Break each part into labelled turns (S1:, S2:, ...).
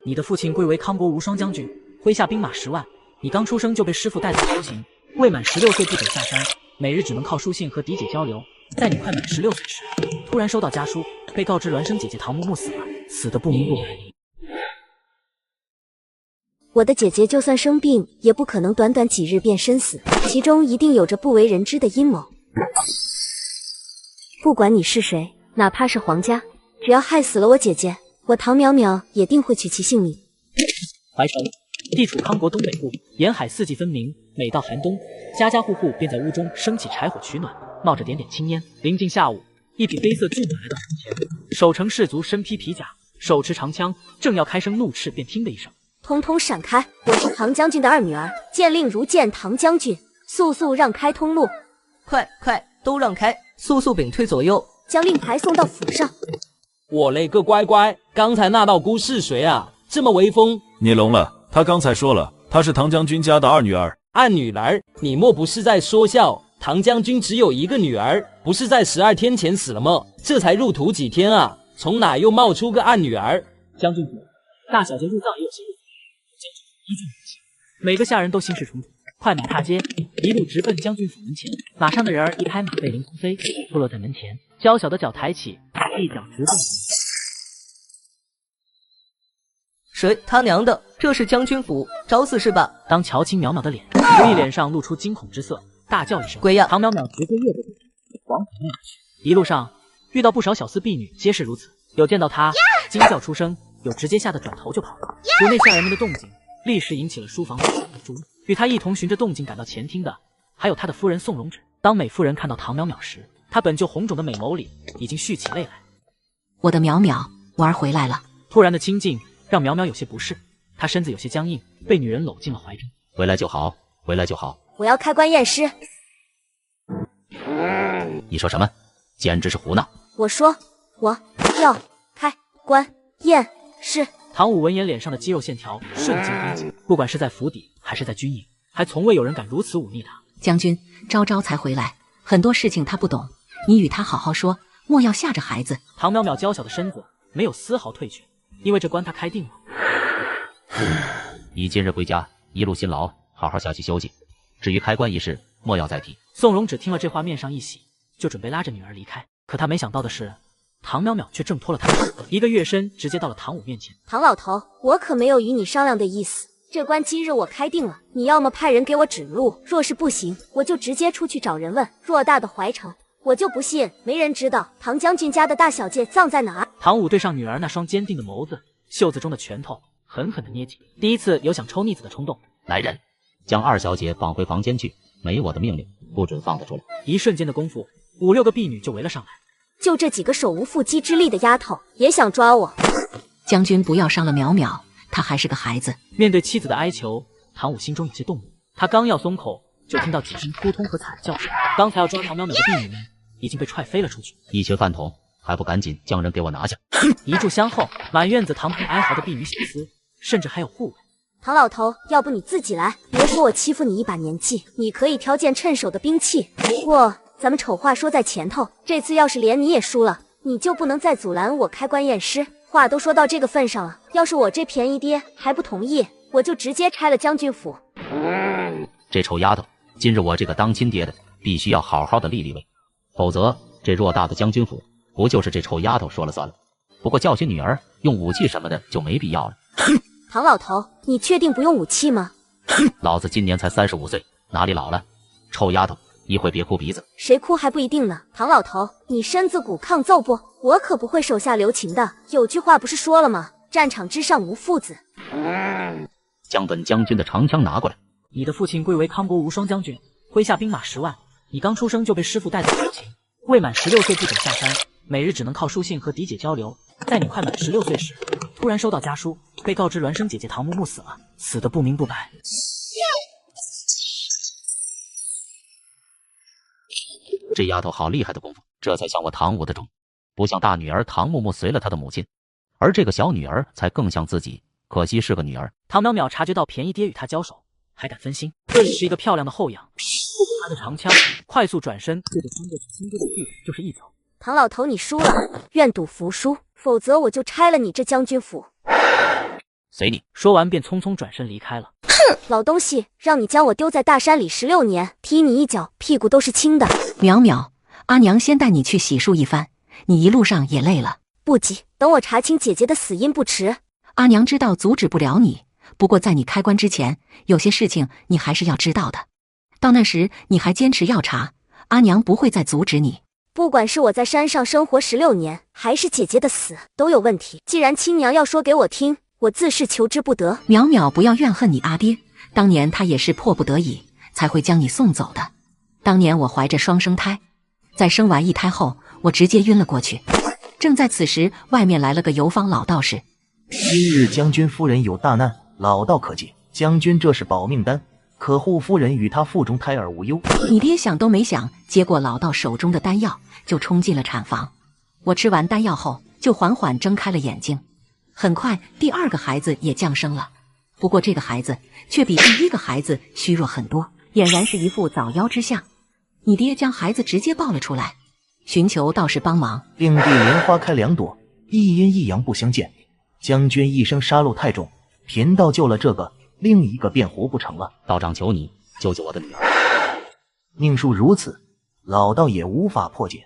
S1: 你的父亲贵为康国无双将军，麾下兵马10万，你刚出生就被师父带走修行，未满16岁不准下山，每日只能靠书信和嫡姐交流。在你快满16岁时，突然收到家书，被告知孪生姐姐唐木木死了，死得不明不白。
S2: 我的姐姐就算生病，也不可能短短几日便身死，其中一定有着不为人知的阴谋。不管你是谁，哪怕是皇家，只要害死了我姐姐，我唐淼淼也定会取其性命。
S1: 怀城地处康国东北部，沿海四季分明，每到寒冬，家家户户便在屋中升起柴火取暖，冒着点点青烟。临近下午，一匹黑色骏马来到城前，守城士卒身披皮甲，手持长枪，正要开声怒斥，便听的一声，
S2: 通通闪开！我是唐将军的二女儿，见令如见唐将军，速速让开通路！
S3: 快，都让开！速速屏退左右！
S2: 将令牌送到府上。
S4: 我嘞个乖乖，刚才那道姑是谁啊？这么威风！
S5: 你聋了？他刚才说了，她是唐将军家的二女儿。
S4: 二女儿？你莫不是在说笑？唐将军只有一个女儿，不是在12天前死了吗？这才入土几天啊，从哪又冒出个二女儿？
S1: 将军府大小姐入葬也有些入土，将军府依据母亲，每个下人都心事重重，快马踏阶，一路直奔将军府门前。马上的人儿一拍马背凌空飞，扑落在门前，娇小的脚抬起，一脚直奔。
S3: 谁他娘的，这是将军府，找死是吧？
S1: 当瞧清淼淼的脸，不意脸上露出惊恐之色，大叫一声
S3: 鬼呀！
S1: 唐淼淼直接越过地板，往府内而去。一路上遇到不少小厮婢女，皆是如此，有见到他惊叫出声，有直接吓得转头就跑。府内下人们的动静立时引起了书房内的注意，与他一同循着动静赶到前厅的，还有他的夫人宋荣芷。当美夫人看到唐淼淼时，她本就红肿的美眸里已经蓄起泪来。
S6: 我的淼淼，我儿回来了。
S1: 突然的亲近让淼淼有些不适，她身子有些僵硬，被女人搂进了怀中。
S7: 回来就好，回来就好。
S2: 我要开棺验尸。
S7: 你说什么？简直是胡闹！
S2: 我说我要开棺验尸。
S1: 唐武闻言，脸上的肌肉线条瞬间绷紧，不管是在府邸还是在军营，还从未有人敢如此忤逆他。
S6: 将军，昭昭才回来，很多事情他不懂，你与他好好说，莫要吓着孩子。
S1: 唐淼淼娇小的身子没有丝毫退却，因为这关他开定了。
S7: 你今日回家，一路辛劳，好好下去休息。至于开棺一事，莫要再提。
S1: 宋荣只听了这话，面上一喜，就准备拉着女儿离开。可他没想到的是，唐淼淼却挣脱了他的手，一个跃身直接到了唐武面前。
S2: 唐老头，我可没有与你商量的意思，这关今日我开定了，你要么派人给我指路，若是不行，我就直接出去找人问。偌大的怀城，我就不信没人知道唐将军家的大小姐葬在哪儿。
S1: 唐武对上女儿那双坚定的眸子，袖子中的拳头狠狠地捏紧，第一次有想抽逆子的冲动。
S7: 来人，将二小姐绑回房间去，没我的命令，不准放她出来。
S1: 一瞬间的功夫，5、6个婢女就围了上来。
S2: 就这几个手无缚鸡之力的丫头，也想抓我？
S6: 将军不要伤了淼淼，她还是个孩子。
S1: 面对妻子的哀求，唐武心中有些动怒。他刚要松口，就听到几声扑通和惨叫声。刚才要抓唐淼淼的婢女们已经被踹飞了出去。
S7: 一群饭桶，还不赶紧将人给我拿下！
S1: 一炷香后，满院子堂堂哀嚎的婢女小厮，甚至还有护卫。
S2: 唐老头，要不你自己来，别说我欺负你一把年纪，你可以挑件趁手的兵器。不过咱们丑话说在前头，这次要是连你也输了，你就不能再阻拦我开棺验尸。话都说到这个份上了，要是我这便宜爹还不同意，我就直接拆了将军府。
S7: 这臭丫头，今日我这个当亲爹的必须要好好的立立威，否则这偌大的将军府不就是这臭丫头说了算了。不过教训女儿用武器什么的就没必要了。
S2: 唐老头，你确定不用武器吗？
S7: 老子今年才35岁，哪里老了？臭丫头，一会别哭鼻子。
S2: 谁哭还不一定呢。唐老头，你身子骨抗揍不？我可不会手下留情的。有句话不是说了吗？战场之上无父子。
S7: 将本将军的长枪拿过来。
S1: 你的父亲贵为康国无双将军，麾下兵马10万，你刚出生就被师父带走修行，未满16岁不准下山，每日只能靠书信和嫡姐交流。在你快满16岁时，突然收到家书，被告知孪生姐姐唐木木死了，死得不明不白。
S7: 这丫头好厉害的功夫，这才像我唐武的种，不像大女儿唐木木随了她的母亲，而这个小女儿才更像自己，可惜是个女儿。
S1: 唐淼淼察觉到便宜爹与她交手，还敢分心，顿时一个漂亮的后仰，她的长枪快速转身，对着穿过去亲爹的屁股就是一走。
S2: 唐老头，你输了，愿赌服输，否则我就拆了你这将军府。
S7: 随你。
S1: 说完便匆匆转身离开了。
S2: 老东西，让你将我丢在大山里16年，踢你一脚，屁股都是青的。
S6: 淼淼，阿娘先带你去洗漱一番，你一路上也累了。
S2: 不急，等我查清姐姐的死因不迟。
S6: 阿娘知道阻止不了你，不过在你开棺之前，有些事情你还是要知道的。到那时你还坚持要查，阿娘不会再阻止你。
S2: 不管是我在山上生活16年，还是姐姐的死，都有问题。既然亲娘要说给我听，我自是求之不得。
S6: 淼淼，不要怨恨你阿爹，当年他也是迫不得已才会将你送走的。当年我怀着双生胎，在生完一胎后，我直接晕了过去。正在此时，外面来了个游方老道士。
S8: 今日将军夫人有大难，老道可解。将军这是保命丹，可护夫人与她腹中胎儿无忧。
S6: 你爹想都没想，接过老道手中的丹药，就冲进了产房。我吃完丹药后，就缓缓睁开了眼睛。很快，第2个孩子也降生了。不过这个孩子却比第1个孩子虚弱很多，俨然是一副早夭之相。你爹将孩子直接抱了出来，寻求道士帮忙。
S8: 令地莲花开2朵，一阴一阳不相见。将军一生杀戮太重，贫道救了这个，另一个便活不成了。
S7: 道长求你救救我的女儿。
S8: 命数如此，老道也无法破解。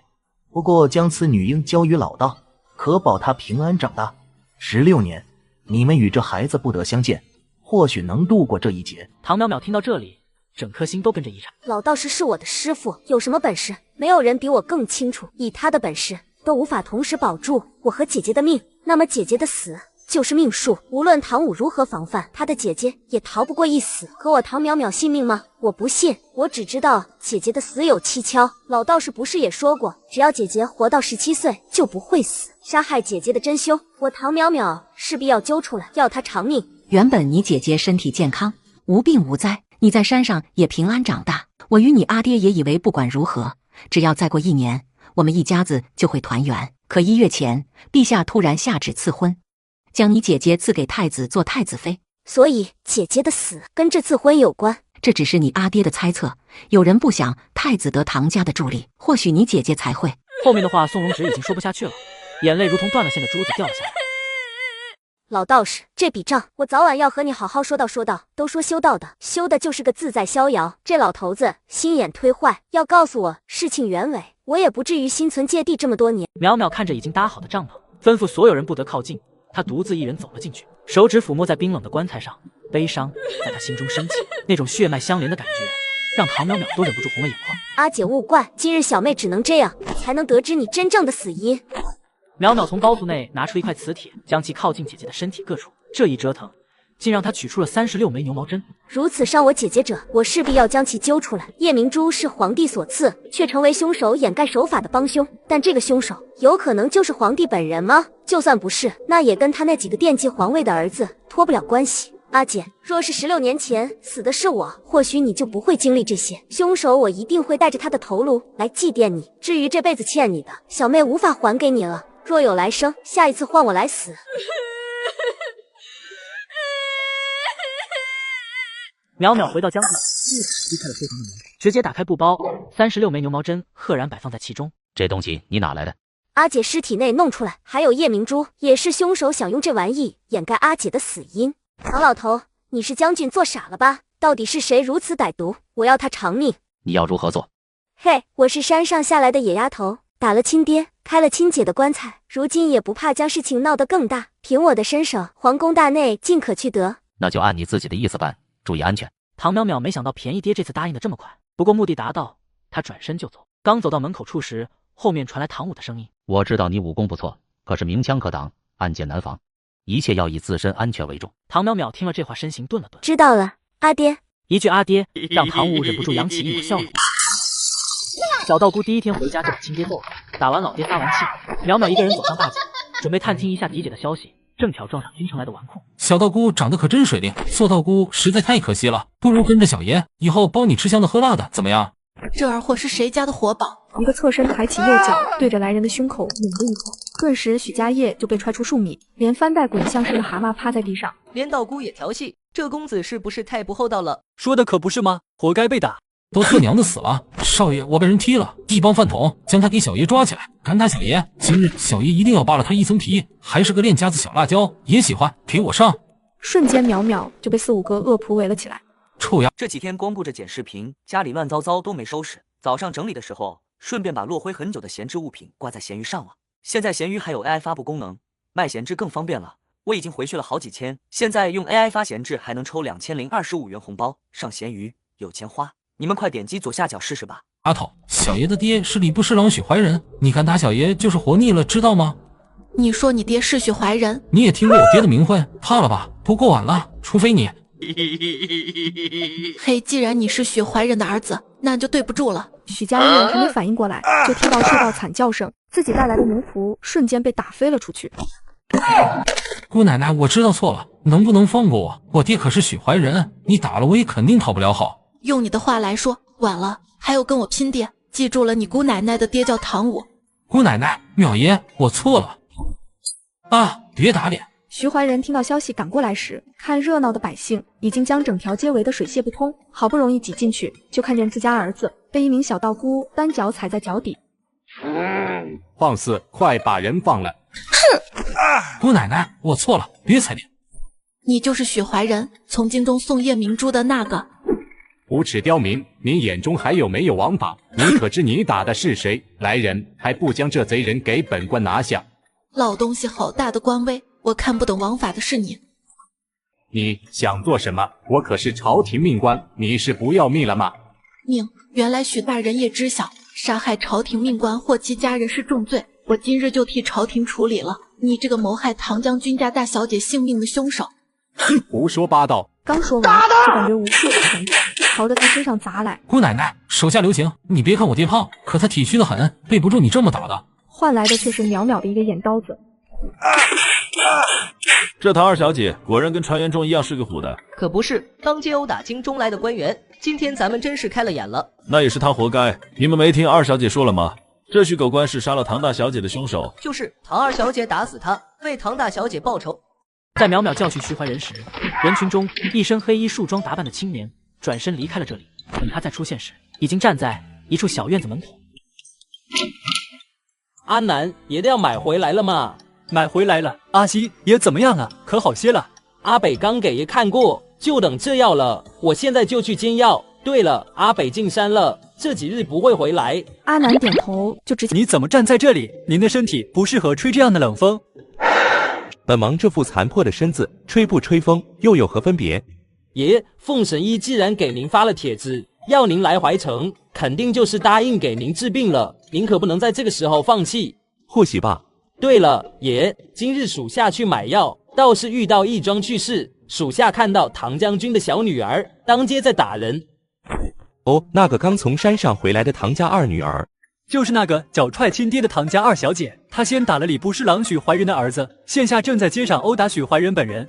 S8: 不过将此女婴交于老道，可保她平安长大。16年，你们与这孩子不得相见，或许能度过这一劫。
S1: 唐淼淼听到这里，整颗心都跟着一颤。
S2: 老道士是我的师傅，有什么本事，没有人比我更清楚。以他的本事，都无法同时保住我和姐姐的命，那么姐姐的死就是命数。无论唐武如何防范，他的姐姐也逃不过一死。可我唐淼淼信命吗？我不信。我只知道姐姐的死有蹊跷。老道士不是也说过，只要姐姐活到17岁，就不会死。杀害姐姐的真凶，我唐淼淼势必要揪出来，要她偿命。
S6: 原本你姐姐身体健康，无病无灾，你在山上也平安长大。我与你阿爹也以为不管如何，只要再过1年，我们一家子就会团圆。可1月前，陛下突然下旨赐婚，将你姐姐赐给太子做太子妃。
S2: 所以姐姐的死跟这次婚有关。
S6: 这只是你阿爹的猜测，有人不想太子得唐家的助力，或许你姐姐才会。
S1: 后面的话宋荣直已经说不下去了，眼泪如同断了线的珠子掉了下来。
S2: 老道士，这笔账我早晚要和你好好说道说道。都说修道的，修的就是个自在逍遥。这老头子心眼忒坏，要告诉我事情原委，我也不至于心存芥蒂这么多年。
S1: 淼淼看着已经搭好的帐篷，吩咐所有人不得靠近，他独自一人走了进去，手指抚摸在冰冷的棺材上，悲伤在他心中升起，那种血脉相连的感觉让唐淼淼都忍不住红了眼眶。
S2: 阿姐勿怪，今日小妹只能这样，才能得知你真正的死因。
S1: 淼淼从包袱内拿出一块磁铁，将其靠近姐姐的身体各处，这一折腾竟让她取出了36枚牛毛针。
S2: 如此伤我姐姐者，我势必要将其揪出来。夜明珠是皇帝所赐，却成为凶手掩盖手法的帮凶。但这个凶手有可能就是皇帝本人吗？就算不是，那也跟他那几个惦记皇位的儿子脱不了关系。阿姐，若是16年前死的是我，或许你就不会经历这些。凶手我一定会带着他的头颅来祭奠你。至于这辈子欠你的，小妹无法还给你了。若有来生，下一次换我来死。
S1: 淼淼回到江里，推开了书房的门，直接打开布包，36枚牛毛针赫然摆放在其中。
S7: 这东西你哪来的？
S2: 阿姐尸体内弄出来，还有夜明珠，也是凶手想用这玩意掩盖阿姐的死因。唐老头，你是将军做傻了吧？到底是谁如此歹毒？我要他偿命！
S7: 你要如何做？
S2: 嘿，我是山上下来的野丫头，打了亲爹，开了亲姐的棺材，如今也不怕将事情闹得更大。凭我的身手，皇宫大内尽可去得。
S7: 那就按你自己的意思办，注意安全。
S1: 唐淼淼没想到便宜爹这次答应的这么快，不过目的达到，他转身就走。刚走到门口处时，后面传来唐武的声音：“
S7: 我知道你武功不错，可是明枪可挡，暗箭难防，一切要以自身安全为重。”
S1: 唐淼淼听了这话，身形顿了顿。
S2: 知道了，阿爹。
S1: 一句阿爹，让唐武忍不住扬起一抹笑容。小道姑第一天回家就把亲爹揍了，打完老爹撒完气，淼淼一个人走上大街，准备探听一下迪姐的消息。正巧撞上君城来的纨绔。
S9: 小道姑长得可真水灵，做道姑实在太可惜了，不如跟着小爷，以后包你吃香的喝辣的，怎么样？
S10: 这二货是谁家的活宝？
S11: 一个侧身抬起右脚，对着来人的胸口猛的一口，顿时许家业就被踹出数米，连翻带滚像是个蛤蟆趴在地上。
S3: 连道姑也调戏，这公子是不是太不厚道了？
S12: 说的可不是吗？活该被打。
S9: 都他娘的死了！少爷，我被人踢了，一帮饭桶将他给小爷抓起来，敢打小爷，今日小爷一定要扒了他一层皮。还是个练家子小辣椒，也喜欢，给我上！
S11: 瞬间淼淼就被4、5个恶仆围了起来。
S9: 臭丫！
S13: 这几天光顾着剪视频，家里乱糟糟都没收拾。早上整理的时候，顺便把落灰很久的闲置物品挂在闲鱼上了。现在闲鱼还有 AI 发布功能，卖闲置更方便了。我已经回去了好几千，现在用 AI 发闲置还能抽2025元红包，上闲鱼有钱花。你们快点击左下角试试吧。
S9: 阿头，小爷的爹是礼部侍郎许怀仁，你敢打小爷就是活腻了，知道吗？
S10: 你说你爹是许怀仁？
S9: 你也听过我爹的名讳，怕了吧？不过晚了，除非你。
S10: 嘿，既然你是许怀仁的儿子，那就对不住了。
S11: 许家业还没反应过来，就听到受到惨叫声，自己带来的奴仆瞬间被打飞了出去。
S9: 姑奶奶，我知道错了，能不能放过我？我爹可是许怀仁，你打了我也肯定讨不了好。
S10: 用你的话来说，晚了，还有跟我拼爹。记住了，你姑奶奶的爹叫唐武。
S9: 姑奶奶，淼爷，我错了。啊，别打脸！
S11: 徐怀仁听到消息赶过来时，看热闹的百姓已经将整条街围得水泄不通，好不容易挤进去，就看见自家儿子被一名小道姑单脚踩在脚底。
S14: 放肆，快把人放了！
S9: 姑奶奶，我错了，别踩脸。
S10: 你就是许怀仁，从京中送夜明珠的那个。
S14: 无耻刁民，你眼中还有没有王法？你可知你打的是谁？来人，还不将这贼人给本官拿下！
S10: 老东西好大的官威，我看不懂王法的是你。
S14: 你想做什么？我可是朝廷命官，你是不要命了吗？
S10: 命！原来许大人也知晓，杀害朝廷命官或其家人是重罪，我今日就替朝廷处理了你这个谋害唐将军家大小姐性命的凶手。
S14: 哼，胡说八道！
S11: 刚说完，就感觉无数的拳头朝着他身上砸来。
S9: 姑奶奶，手下留情！你别看我爹胖，可他体虚的很，背不住你这么打的。
S11: 换来的却是淼淼的一个眼刀子。
S5: 这唐二小姐果然跟传言中一样是个虎的。
S3: 可不是，当街殴打京中来的官员，今天咱们真是开了眼了。
S5: 那也是他活该。你们没听二小姐说了吗？这许狗官是杀了唐大小姐的凶手。
S3: 就是唐二小姐打死他，为唐大小姐报仇。
S1: 在淼淼教训徐怀仁时，人群中一身黑衣束装打扮的青年转身离开了这里。等他再出现时，已经站在一处小院子门口。
S4: 阿南爷的要买回来了吗？
S12: 买回来了。阿西爷怎么样啊？可好些了？
S4: 阿北刚给爷看过，就等这药了。我现在就去煎药。对了，阿北进山了，这几日不会回来。
S11: 阿南点头，就直接。
S12: 你怎么站在这里？您的身体不适合吹这样的冷风。
S15: 本王这副残破的身子，吹不吹风又有何分别？
S4: 爷，凤神医既然给您发了帖子，要您来怀城，肯定就是答应给您治病了。您可不能在这个时候放弃。
S15: 或许吧。
S4: 对了，爷，今日属下去买药，倒是遇到一桩趣事。属下看到唐将军的小女儿当街在打人。
S15: 哦，那个刚从山上回来的唐家二女儿。
S12: 就是那个脚踹亲爹的唐家二小姐，她先打了礼部侍郎许怀仁的儿子，现下正在街上殴打许怀仁本人。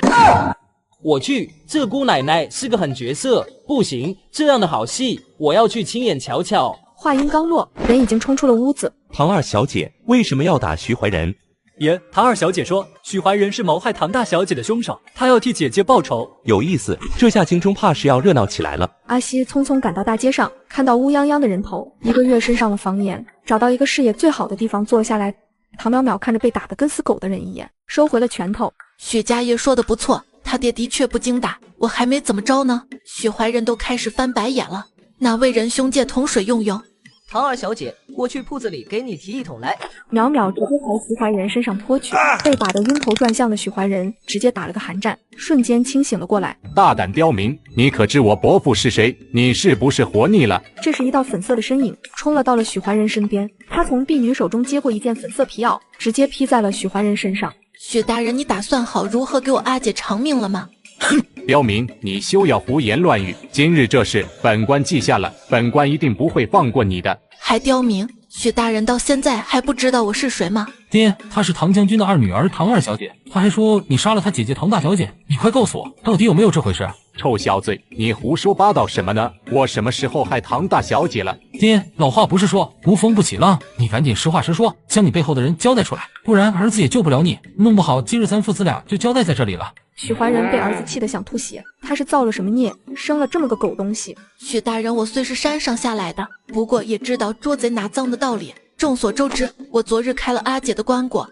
S4: 我去，这姑奶奶是个狠角色，不行，这样的好戏我要去亲眼瞧瞧。
S11: 话音刚落，人已经冲出了屋子。
S15: 唐二小姐为什么要打徐怀仁？
S12: 爷，唐二小姐说许怀仁是谋害唐大小姐的凶手，她要替姐姐报仇。
S15: 有意思，这下京中怕是要热闹起来了。
S11: 阿西匆匆赶到大街上，看到乌泱泱的人头，一个跃身上了房檐，找到一个视野最好的地方坐了下来。唐淼淼看着被打得跟死狗的人一眼，收回了拳头。
S10: 许家爷说的不错，他爹的确不经打，我还没怎么着呢，许怀仁都开始翻白眼了。哪位仁兄借桶水用用？
S3: 唐二小姐，我去铺子里给你提一桶来。
S11: 淼淼直接从徐怀仁身上拖去，被打得晕头转向的许怀仁直接打了个寒战，瞬间清醒了过来。
S14: 大胆刁民，你可知我伯父是谁？你是不是活腻了？
S11: 这时一道粉色的身影冲了到了许怀仁身边，他从婢女手中接过一件粉色皮袄，直接披在了许怀仁身上。
S10: 许大人，你打算好如何给我阿姐偿命了吗？
S14: 哼，刁民，你休要胡言乱语！今日这事，本官记下了，本官一定不会放过你的。
S10: 还刁民？许大人到现在还不知道我是谁吗？
S9: 爹，她是唐将军的二女儿唐二小姐，她还说你杀了她姐姐唐大小姐，你快告诉我，到底有没有这回事？
S14: 臭小子，你胡说八道什么呢？我什么时候害唐大小姐了？
S9: 爹，老话不是说无风不起浪，你赶紧实话实说，将你背后的人交代出来，不然儿子也救不了你，弄不好今日咱父子俩就交代在这里了。
S11: 许怀仁被儿子气得想吐血，他是造了什么孽，生了这么个狗东西？
S10: 许大人，我虽是山上下来的，不过也知道捉贼拿赃的道理。众所周知，我昨日开了阿姐的棺椁，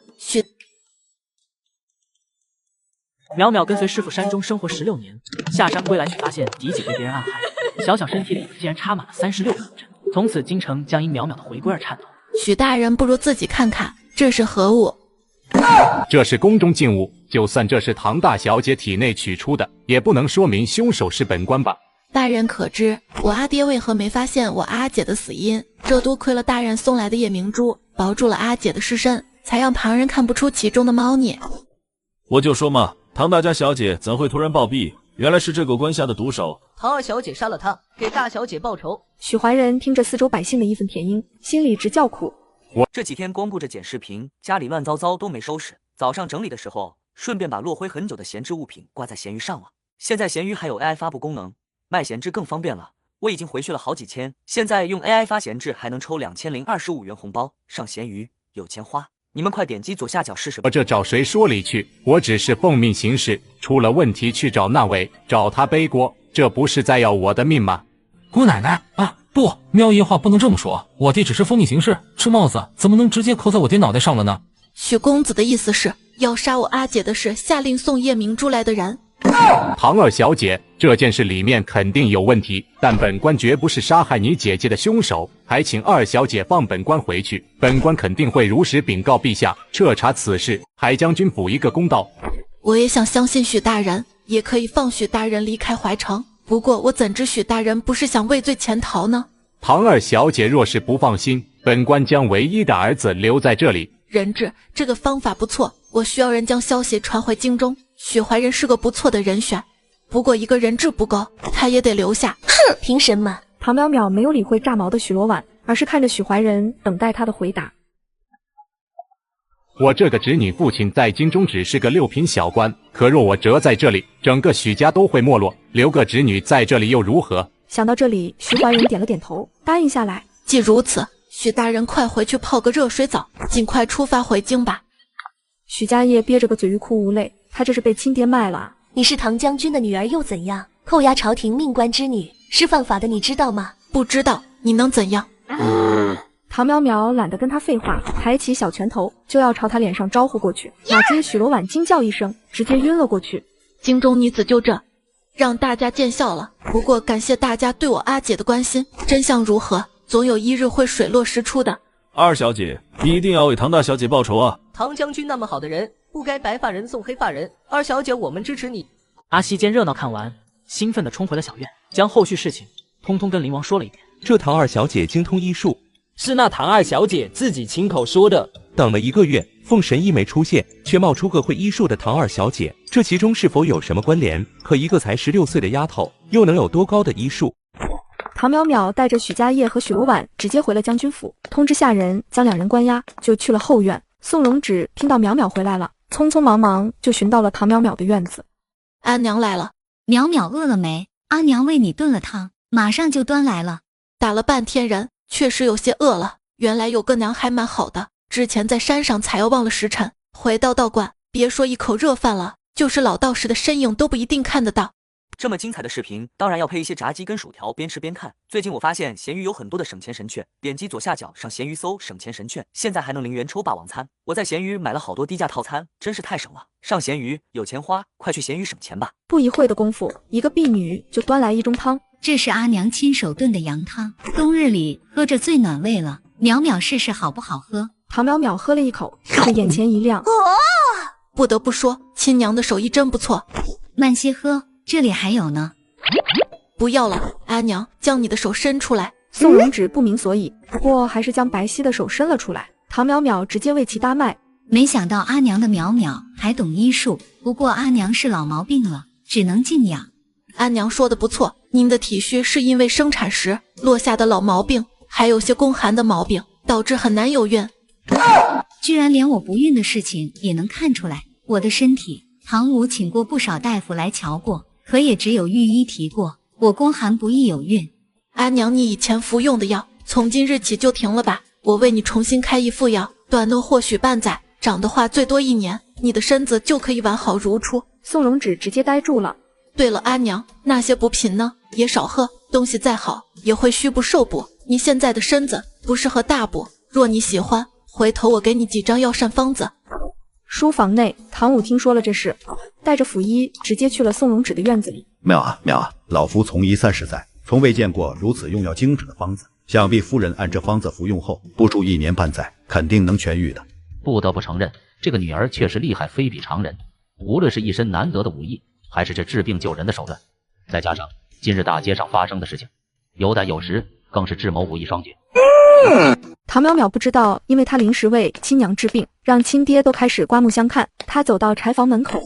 S1: 淼淼跟随师傅山中生活16年，下山归来却发现嫡姐被别人暗害，小小身体里竟然插满了36个针，从此京城将因淼淼的回归而颤抖。
S10: 许大人不如自己看看，这是何物？
S14: 这是宫中禁物，就算这是唐大小姐体内取出的，也不能说明凶手是本官吧？
S10: 大人可知我阿爹为何没发现我阿姐的死因？这多亏了大人送来的夜明珠，保住了阿姐的尸身，才让旁人看不出其中的猫腻。
S5: 我就说嘛，唐大家小姐怎会突然暴毙？原来是这个关下的毒手。
S3: 唐二小姐杀了他，给大小姐报仇。
S11: 许怀仁听着四周百姓的义愤填膺，心里直叫苦。
S13: 这几天光顾着剪视频，家里乱糟糟都没收拾。早上整理的时候，顺便把落灰很久的闲置物品挂在闲鱼上了。现在闲鱼还有 AI 发布功能，卖闲置更方便了。我已经回去了好几千，现在用 AI 发闲置还能抽2025元红包。上闲鱼有钱花，你们快点击左下角试试吧。
S14: 我这找谁说理去？我只是奉命行事，出了问题去找那位，找他背锅，这不是在要我的命吗？
S9: 姑奶奶啊！不，喵爷话不能这么说，我爹只是奉命行事，这帽子怎么能直接扣在我爹脑袋上了呢？
S10: 许公子的意思是要杀我阿姐的是下令送夜明珠来的人。
S14: 唐二小姐，这件事里面肯定有问题，但本官绝不是杀害你姐姐的凶手，还请二小姐放本官回去，本官肯定会如实禀告陛下，彻查此事，还将军府一个公道。
S10: 我也想相信许大人，也可以放许大人离开怀城，不过我怎知许大人不是想畏罪潜逃呢？
S14: 唐二小姐若是不放心，本官将唯一的儿子留在这里。
S10: 人质，这个方法不错，我需要人将消息传回京中。许怀仁是个不错的人选，不过一个人质不够，他也得留下。
S2: 哼，凭什么？
S11: 唐淼淼没有理会炸毛的许罗婉，而是看着许怀仁等待他的回答。
S14: 我这个侄女父亲在京中只是个6品小官，可若我折在这里，整个许家都会没落，留个侄女在这里又如何？
S11: 想到这里，许怀仁点了点头，答应下来。
S10: 既如此，许大人快回去泡个热水澡，尽快出发回京吧。
S11: 许家业憋着个嘴欲哭无泪，他这是被亲爹卖了。
S2: 你是唐将军的女儿又怎样？扣押朝廷命官之女是犯法的，你知道吗？
S10: 不知道，你能怎样？
S11: 唐淼淼懒得跟他废话，抬起小拳头就要朝他脸上招呼过去，哪知许罗婉惊叫一声，直接晕了过去。
S10: 京中女子就这，让大家见笑了。不过感谢大家对我阿姐的关心，真相如何，总有一日会水落石出的。
S5: 二小姐，你一定要为唐大小姐报仇啊！
S3: 唐将军那么好的人，不该白发人送黑发人。二小姐，我们支持你。
S1: 阿西见热闹看完，兴奋地冲回了小院，将后续事情通通跟灵王说了一遍。
S15: 这唐二小姐精通医术，
S4: 是那唐二小姐自己亲口说的。
S15: 等了1个月，凤神医没出现，却冒出个会医术的唐二小姐，这其中是否有什么关联？可一个才16岁的丫头，又能有多高的医术？
S11: 唐淼淼带着许家业和许罗婉直接回了将军府，通知下人将2人关押，就去了后院。宋荣止听到淼淼回来了，匆匆忙忙就寻到了唐淼淼的院子。
S10: 阿娘来了。
S16: 淼淼饿了没？阿娘为你炖了汤，马上就端来了。
S10: 打了半天人，确实有些饿了。原来有个娘还蛮好的，之前在山上采药忘了时辰，回到道观，别说一口热饭了，就是老道士的身影都不一定看得到。
S13: 这么精彩的视频，当然要配一些炸鸡跟薯条，边吃边看。最近我发现闲鱼有很多的省钱神券，点击左下角上闲鱼搜省钱神券，现在还能0元抽霸王餐。我在闲鱼买了好多低价套餐，真是太省了。上闲鱼有钱花，快去闲鱼省钱吧。
S11: 不一会的功夫，一个婢女就端来一盅汤。
S16: 这是阿娘亲手炖的羊汤，冬日里喝着最暖胃了。淼淼试试好不好喝？
S11: 唐淼淼喝了一口，就眼前一亮。
S10: 不得不说，亲娘的手艺真不错。
S16: 慢些喝，这里还有呢。
S10: 不要了，阿娘，将你的手伸出来。
S11: 宋荣止不明所以，不过还是将白皙的手伸了出来。唐淼淼直接为其搭脉。
S16: 没想到阿娘的淼淼还懂医术，不过阿娘是老毛病了，只能静养。
S10: 阿娘说的不错，您的体虚是因为生产时落下的老毛病，还有些宫寒的毛病，导致很难有孕。
S16: 居然连我不孕的事情也能看出来，我的身体，唐武请过不少大夫来瞧过，可也只有御医提过，我宫寒不易有孕。
S10: 阿娘，你以前服用的药，从今日起就停了吧，我为你重新开一副药，短的或许半载，长的话最多1年，你的身子就可以完好如初。
S11: 宋荣止直接呆住了。
S10: 对了，阿娘，那些补品呢，也少喝，东西再好也会虚补受补，你现在的身子不适合大补，若你喜欢，回头我给你几张药膳方子。
S11: 书房内，唐武听说了这事，带着府医直接去了宋荣止的院子里。
S17: 妙啊妙啊，老夫从医30载，从未见过如此用药精准的方子。想必夫人按这方子服用后，不出1年半载，肯定能痊愈的。
S7: 不得不承认，这个女儿确实厉害非比常人，无论是一身难得的武艺，还是这治病救人的手段，再加上今日大街上发生的事情，有胆有识，更是智谋武艺双绝。
S11: 唐淼淼不知道，因为她临时为亲娘治病，让亲爹都开始刮目相看。她走到柴房门口，